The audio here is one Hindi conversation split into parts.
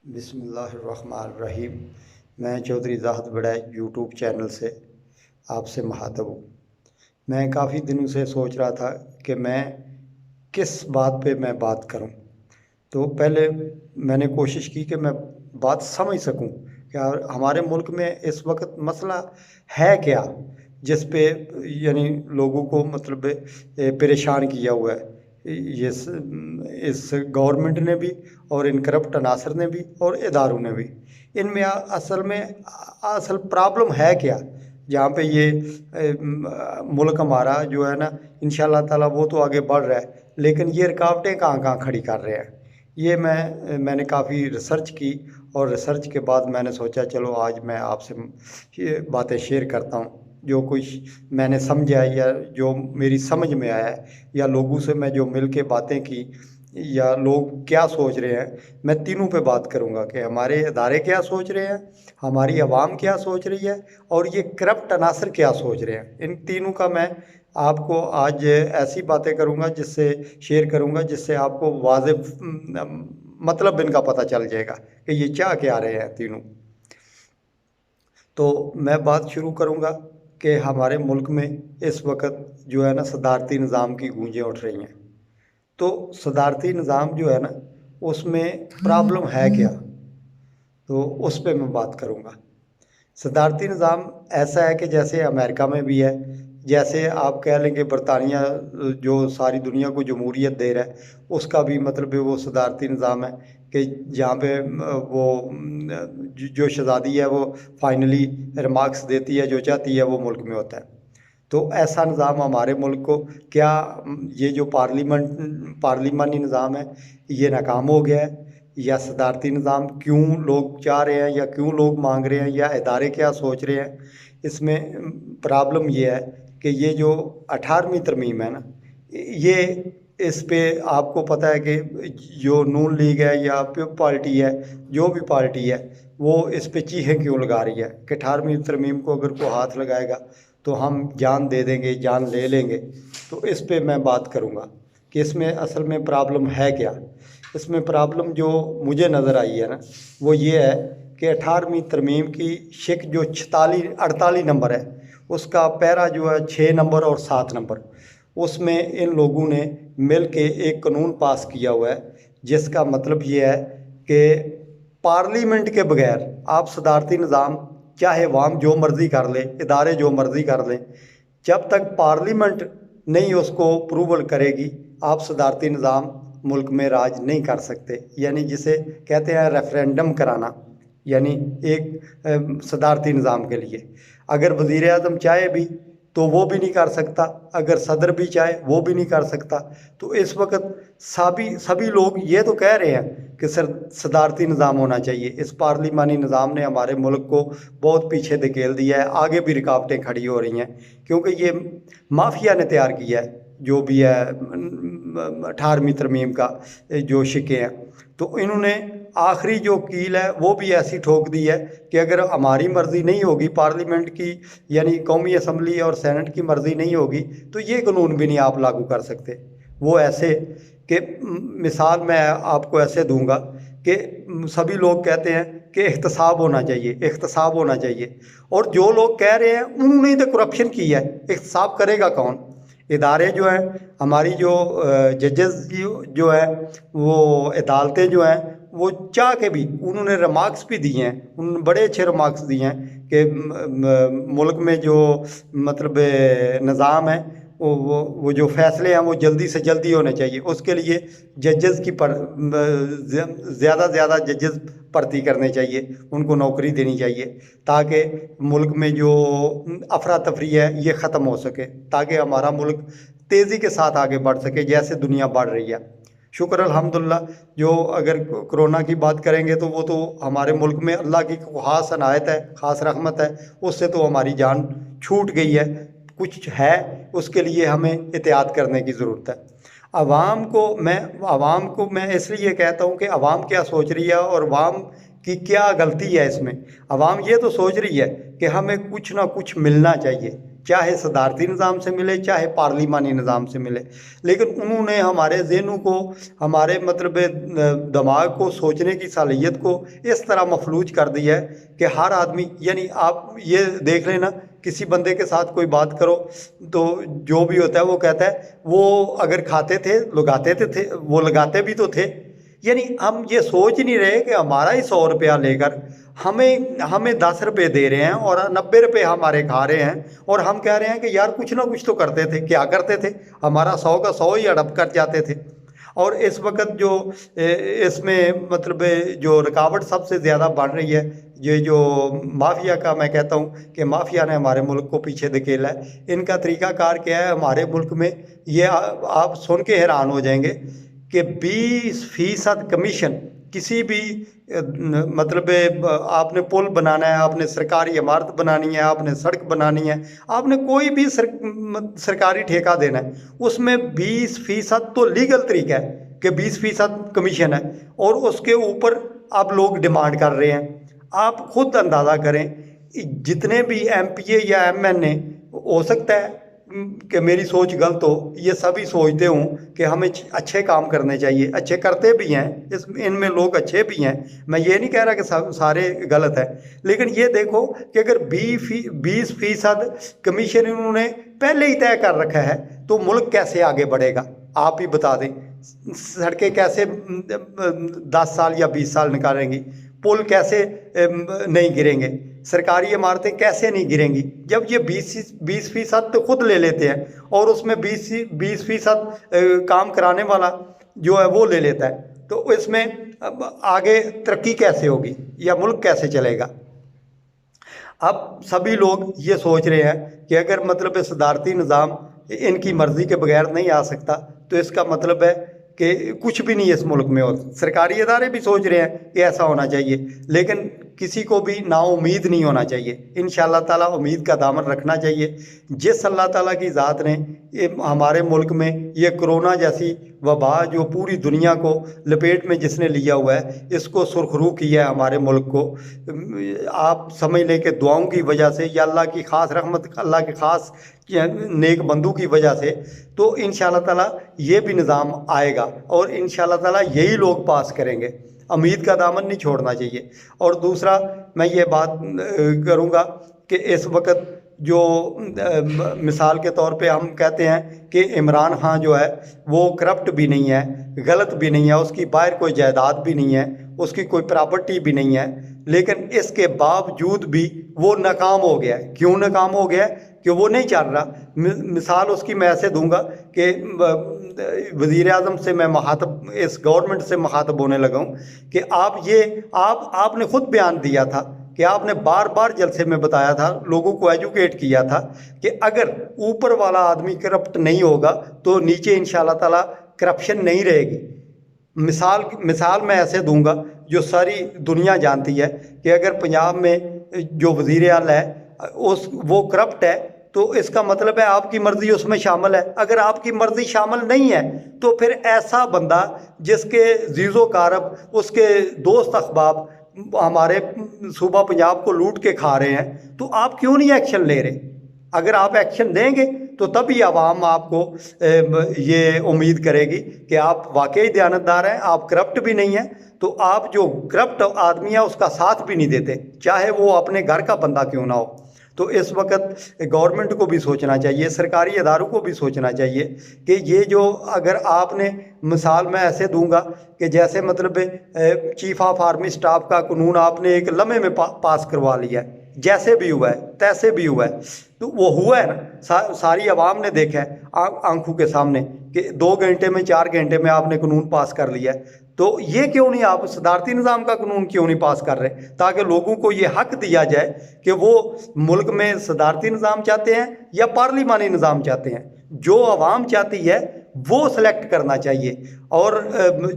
बिस्मिल्लाहिर्रहमानिर्रहीम। मैं चौधरी ज़ाहिद बड़ैच यूट्यूब चैनल से आपसे मुखातब हूँ। मैं काफ़ी दिनों से सोच रहा था कि मैं किस बात पे मैं बात करूँ। तो पहले मैंने कोशिश की कि मैं बात समझ सकूँ कि हमारे मुल्क में इस वक्त मसला है क्या, जिस पे यानी लोगों को मतलब परेशान किया हुआ है ये इस गवर्नमेंट ने भी और इन करप्ट अनासर ने भी और इदारों ने भी। इनमें असल प्रॉब्लम है क्या, जहाँ पे ये मुल्क हमारा जो है ना, इंशाल्लाह ताला वो तो आगे बढ़ रहा है, लेकिन ये रुकावटें कहाँ कहाँ खड़ी कर रहे हैं। ये मैंने काफ़ी रिसर्च की और रिसर्च के बाद मैंने सोचा चलो आज मैं आपसे ये बातें शेयर करता हूँ, जो कुछ मैंने समझा या जो मेरी समझ में आया है या लोगों से मैं जो मिल के बातें की या लोग क्या सोच रहे हैं। मैं तीनों पे बात करूँगा कि हमारे इदारे क्या सोच रहे हैं, हमारी आवाम क्या सोच रही है और ये करप्ट अनासर क्या सोच रहे हैं। इन तीनों का मैं आपको आज ऐसी बातें करूँगा, जिससे शेयर करूँगा, जिससे आपको वाज़ेह मतलब इनका पता चल जाएगा कि ये चाह क्या रहे हैं तीनों। तो मैं बात शुरू करूँगा कि हमारे मुल्क में इस वक्त जो है ना सदारती निज़ाम की गूंजें उठ रही हैं। तो सदारती निज़ाम जो है ना, उसमें प्रॉब्लम है क्या, तो उस पे मैं बात करूँगा। सदारती निज़ाम ऐसा है कि जैसे अमेरिका में भी है, जैसे आप कह लेंगे बरतानिया जो सारी दुनिया को जमहूरियत दे रहा है, उसका भी मतलब वो सदारती निज़ाम है कि जहाँ पे जो शहज़ादी है वो फाइनली रिमार्क्स देती है, जो चाहती है वो मुल्क में होता है। तो ऐसा निज़ाम हमारे मुल्क को क्या, ये जो पार्लिमानी निज़ाम है ये नाकाम हो गया है, या सदारती निज़ाम क्यों लोग चाह रहे हैं या क्यों लोग मांग रहे हैं या इदारे क्या सोच रहे हैं। इसमें प्रॉब्लम ये है कि ये जो 18वीं तरमीम है ना, ये इस पे आपको पता है कि जो नून लीग है या पार्टी है, जो भी पार्टी है, वो इस पे चीखें क्यों लगा रही है कि 18वीं तरमीम को अगर कोई हाथ लगाएगा तो हम जान दे देंगे, जान ले लेंगे। तो इस पे मैं बात करूँगा कि इसमें असल में प्रॉब्लम है क्या। इसमें प्रॉब्लम जो मुझे नज़र आई है ना, वो ये है कि 18वीं तरमीम की शिक जो 48 नंबर है, उसका पैरा जो है 6 नंबर और 7 नंबर, उसमें इन लोगों ने मिल के एक कानून पास किया हुआ है, जिसका मतलब ये है कि पार्लियामेंट के बगैर आप सदारती निज़ाम चाहे वाम जो मर्ज़ी कर ले, इदारे जो मर्ज़ी कर लें, जब तक पार्लियामेंट नहीं उसको अप्रूवल करेगी, आप सदारती निज़ाम मुल्क में राज नहीं कर सकते। यानी जिसे कहते हैं रेफरेंडम कराना, यानी एक सदारती निज़ाम के लिए अगर वज़ीर आज़म चाहे भी तो वो भी नहीं कर सकता, अगर सदर भी चाहे वो भी नहीं कर सकता। तो इस वक्त सभी लोग ये तो कह रहे हैं कि सदारती निज़ाम होना चाहिए। इस पार्लिमानी निज़ाम ने हमारे मुल्क को बहुत पीछे धकेल दिया है, आगे भी रुकावटें खड़ी हो रही हैं, क्योंकि ये माफिया ने तैयार किया है जो भी है 18वीं तरमीम का जो शिके हैं। तो इन्होंने आखिरी जो कील है वो भी ऐसी ठोक दी है कि अगर हमारी मर्ज़ी नहीं होगी, पार्लियामेंट की यानी कौमी असम्बली और सेनेट की मर्ज़ी नहीं होगी, तो ये कानून भी नहीं आप लागू कर सकते। वो ऐसे कि मिसाल मैं आपको ऐसे दूंगा कि सभी लोग कहते हैं कि एहतसाब होना चाहिए, एहतसाब होना चाहिए, और जो लोग कह रहे हैं उन्होंने तो करप्शन की है, एहतसाब करेगा कौन। इदारे जो हैं हमारी, जो जजेस जो है, वो अदालतें जो हैं, वो चाह के भी उन्होंने रिमार्क्स भी दिए हैं, उन्होंने बड़े अच्छे रिमार्क्स दिए हैं कि मुल्क में जो मतलब निज़ाम है वो जो फैसले हैं वो जल्दी से जल्दी होने चाहिए। उसके लिए जजेस की ज़्यादा ज़्यादा जजेस भर्ती करने चाहिए, उनको नौकरी देनी चाहिए, ताकि मुल्क में जो अफरा तफरी है ये ख़त्म हो सके, ताकि हमारा मुल्क तेज़ी के साथ आगे बढ़ सके जैसे दुनिया बढ़ रही है। शुक्र अल्हम्दुलिल्लाह। जो अगर कोरोना की बात करेंगे तो वो तो हमारे मुल्क में अल्लाह की ख़ास अनायत है, ख़ास रहमत है, उससे तो हमारी जान छूट गई है। कुछ है उसके लिए हमें एहतियात करने की ज़रूरत है। आवाम को मैं इसलिए कहता हूँ कि आवाम क्या सोच रही है और आवाम की क्या गलती है इसमें। आवाम ये तो सोच रही है कि हमें कुछ ना कुछ मिलना चाहिए, चाहे सदारती निज़ाम से मिले चाहे पार्लिमानी निज़ाम से मिले। लेकिन उन्होंने हमारे ज़हनों को, हमारे मतलब दिमाग को, सोचने की सालियत को इस तरह मफलूज कर दिया है कि हर आदमी, यानी आप ये देख लेना, किसी बंदे के साथ कोई बात करो तो जो भी होता है वो कहता है वो अगर खाते थे लगाते थे, वो लगाते भी तो थे। यानी हम ये सोच नहीं रहे कि हमारा ही 100 रुपया लेकर हमें 10 रुपये दे रहे हैं और 90 रुपये हमारे खा रहे हैं, और हम कह रहे हैं कि यार कुछ ना कुछ तो करते थे। क्या करते थे? हमारा 100 का 100 ही हड़प कर जाते थे। और इस वक्त जो इसमें मतलब जो रुकावट सबसे ज़्यादा बढ़ रही है, ये जो माफिया का, मैं कहता हूँ कि माफिया ने हमारे मुल्क को पीछे धकेला है। इनका तरीक़ाकार क्या है हमारे मुल्क में, ये आप सुन के हैरान हो जाएंगे कि 20% कमीशन किसी भी मतलब आपने पुल बनाना है, आपने सरकारी इमारत बनानी है, आपने सड़क बनानी है, आपने कोई भी सरकारी ठेका देना है, उसमें 20% तो लीगल तरीका है कि 20% कमीशन है, और उसके ऊपर आप लोग डिमांड कर रहे हैं। आप खुद अंदाज़ा करें, जितने भी MPA या MNA, हो सकता है कि मेरी सोच गलत हो, ये सभी सोचते हूँ कि हमें अच्छे काम करने चाहिए, अच्छे करते भी हैं, इनमें लोग अच्छे भी हैं, मैं ये नहीं कह रहा कि सारे गलत हैं। लेकिन ये देखो कि अगर 20% कमीशन इन्होंने पहले ही तय कर रखा है तो मुल्क कैसे आगे बढ़ेगा? आप ही बता दें। सड़कें कैसे 10 साल या 20 साल निकालेंगी? पुल कैसे नहीं गिरेंगे? सरकारी इमारतें कैसे नहीं गिरेंगी? जब ये 20% तो खुद ले लेते हैं और उसमें 20% काम कराने वाला जो है वो ले लेता है, तो इसमें आगे तरक्की कैसे होगी या मुल्क कैसे चलेगा? अब सभी लोग ये सोच रहे हैं कि अगर मतलब सदारती निज़ाम इनकी मर्ज़ी के बगैर नहीं आ सकता तो इसका मतलब है कि कुछ भी नहीं इस मुल्क में हो। सरकारी इदारे भी सोच रहे हैं कि ऐसा होना चाहिए, लेकिन किसी को भी नाउम्मीद नहीं होना चाहिए। इंशाअल्लाह ताला उम्मीद का दामन रखना चाहिए। जिस अल्लाह ताला की ज़ात ने हमारे मुल्क में ये कोरोना जैसी वबा जो पूरी दुनिया को लपेट में जिसने लिया हुआ है, इसको सुरखरू किया है हमारे मुल्क को, आप समझ लें कि दुआओं की वजह से या अल्लाह की ख़ास रहमत, अल्लाह के ख़ास नेक बंदू की वजह से, तो इंशाअल्लाह ताला ये भी निज़ाम आएगा और इंशाअल्लाह ताला यही लोग पास करेंगे। उम्मीद का दामन नहीं छोड़ना चाहिए। और दूसरा मैं ये बात करूँगा कि इस वक्त जो मिसाल के तौर पे हम कहते हैं कि इमरान खान जो है वो करप्ट भी नहीं है, गलत भी नहीं है, उसकी बाहर कोई जायदाद भी नहीं है, उसकी कोई प्रॉपर्टी भी नहीं है, लेकिन इसके बावजूद भी वो नाकाम हो गया है। क्यों नाकाम हो गया है? कि वो नहीं चल रहा। मिसाल उसकी मैं ऐसे दूंगा कि वज़ीर आज़म से मैं मुखातब, इस गवर्नमेंट से मुखातब होने लगा हूँ कि आपने खुद बयान दिया था कि आपने बार बार जलसे में बताया था, लोगों को एजुकेट किया था कि अगर ऊपर वाला आदमी करप्ट नहीं होगा तो नीचे इंशाअल्लाह ताला करप्शन नहीं रहेगी। मिसाल मैं ऐसे दूंगा जो सारी दुनिया जानती है कि अगर पंजाब में जो वज़ीर आला है वो करप्ट है तो इसका मतलब है आपकी मर्ज़ी उसमें शामिल है। अगर आपकी मर्ज़ी शामिल नहीं है तो फिर ऐसा बंदा जिसके जीज़ो कारब, उसके दोस्त अहबाब हमारे सूबा पंजाब को लूट के खा रहे हैं, तो आप क्यों नहीं एक्शन ले रहे? अगर आप एक्शन देंगे तो तभी आवाम आपको ये उम्मीद करेगी कि आप वाकई दयानतदार हैं, आप करप्ट भी नहीं हैं। तो आप जो करप्ट आदमी है उसका साथ भी नहीं देते, चाहे वो अपने घर का बंदा क्यों ना हो। तो इस वक्त गवर्नमेंट को भी सोचना चाहिए, सरकारी इदारों को भी सोचना चाहिए कि ये जो, अगर आपने मिसाल मैं ऐसे दूंगा कि जैसे मतलब चीफ ऑफ आर्मी स्टाफ का कानून आपने एक लम्हे में पास करवा लिया है, जैसे भी हुआ है तैसे भी हुआ है, तो वो हुआ है ना, सारी आवाम ने देखा है आंखों के सामने कि 2 घंटे में 4 घंटे में आपने कानून पास कर लिया है। तो ये क्यों नहीं आप सदारती निज़ाम का कानून क्यों नहीं पास कर रहे, ताकि लोगों को ये हक दिया जाए कि वो मुल्क में सदारती निज़ाम चाहते हैं या पार्लिमानी निज़ाम चाहते हैं। जो आवाम चाहती है वो सिलेक्ट करना चाहिए। और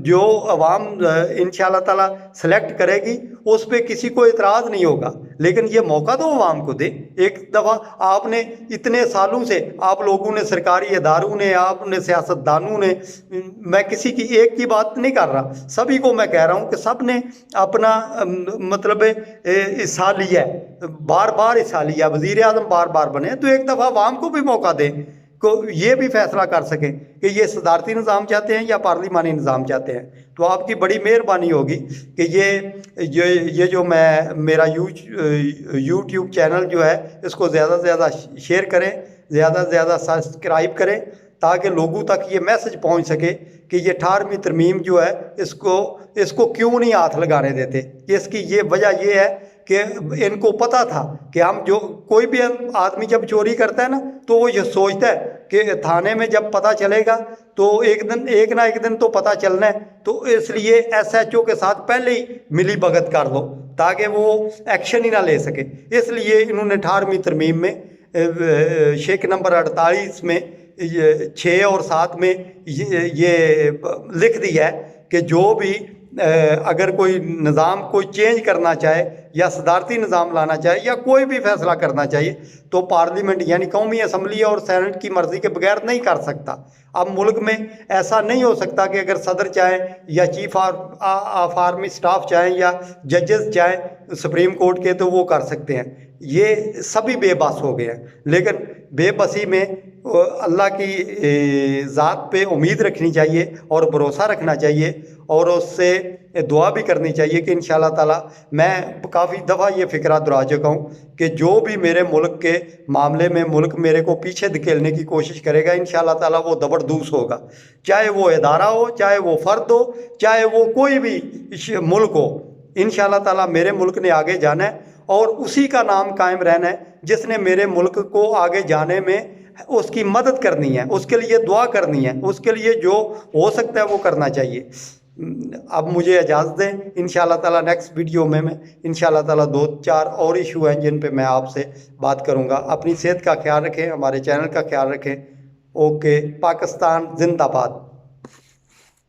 जो अवाम इंशाल्लाह ताला सेलेक्ट करेगी उस पर किसी को इतराज़ नहीं होगा, लेकिन ये मौका तो अवाम को दे। एक दफ़ा आपने इतने सालों से आप लोगों ने, सरकारी इदारों ने, आपने सियासतदानों ने, मैं किसी की एक की बात नहीं कर रहा, सभी को मैं कह रहा हूँ कि सब ने अपना मतलब हिस्सा लिया है, बार बार हिस्सा लिया, वज़ीर आज़म बार बार बने, तो एक दफ़ा अवाम को भी मौका दें को ये भी फैसला कर सकें कि ये सदारती निज़ाम चाहते हैं या पार्लिमानी निज़ाम चाहते हैं। तो आपकी बड़ी मेहरबानी होगी कि ये जो मैं मेरा यूट्यूब चैनल जो है इसको ज़्यादा से ज़्यादा शेयर करें, ज़्यादा से ज़्यादा सब्सक्राइब करें, ताकि लोगों तक ये मैसेज पहुंच सके कि ये 18वीं तरमीम जो है इसको क्यों नहीं हाथ लगाने देते। इसकी ये वजह ये है कि इनको पता था कि हम जो कोई भी आदमी जब चोरी करता है ना, तो वो ये सोचता है कि थाने में जब पता चलेगा तो एक ना एक दिन तो पता चलना है, तो इसलिए SHO के साथ पहले ही मिली भगत कर लो ताकि वो एक्शन ही ना ले सके। इसलिए इन्होंने 18वीं तरमीम में शेक नंबर 48 में 6 और 7 में ये लिख दिया है कि जो भी अगर कोई निज़ाम कोई चेंज करना चाहे या सदारती निज़ाम लाना चाहे या कोई भी फैसला करना चाहिए तो पार्लियामेंट यानी कौमी असम्बली और सेनेट की मर्ज़ी के बगैर नहीं कर सकता। अब मुल्क में ऐसा नहीं हो सकता कि अगर सदर चाहें या चीफ ऑफ आर्मी स्टाफ चाहें या जजेस चाहें सुप्रीम कोर्ट के, तो वो कर सकते हैं। ये सभी बेबस हो गए हैं, लेकिन बेबसी में अल्लाह की ज़ात पे उम्मीद रखनी चाहिए और भरोसा रखना चाहिए और उससे दुआ भी करनी चाहिए कि इंशाल्लाह ताला, मैं काफ़ी दफ़ा ये फ़िक्रा दोहरा चुका हूँ कि जो भी मेरे मुल्क के मामले में मुल्क मेरे को पीछे धकेलने की कोशिश करेगा, इंशाल्लाह ताला वो ज़बरदस्त होगा। चाहे वो इदारा हो, चाहे वो फ़र्द हो, चाहे वो कोई भी मुल्क हो, इंशाल्लाह ताला मेरे मुल्क ने आगे जाना है और उसी का नाम कायम रहना है जिसने मेरे मुल्क को आगे जाने में उसकी मदद करनी है, उसके लिए दुआ करनी है, उसके लिए जो हो सकता है वो करना चाहिए। अब मुझे इजाज़त दें, इंशाल्लाह ताला नेक्स्ट वीडियो में मैं इंशाल्लाह ताला 2-4 और इशू हैं जिन पे मैं आपसे बात करूँगा। अपनी सेहत का ख्याल रखें, हमारे चैनल का ख्याल रखें। ओके, पाकिस्तान जिंदाबाद।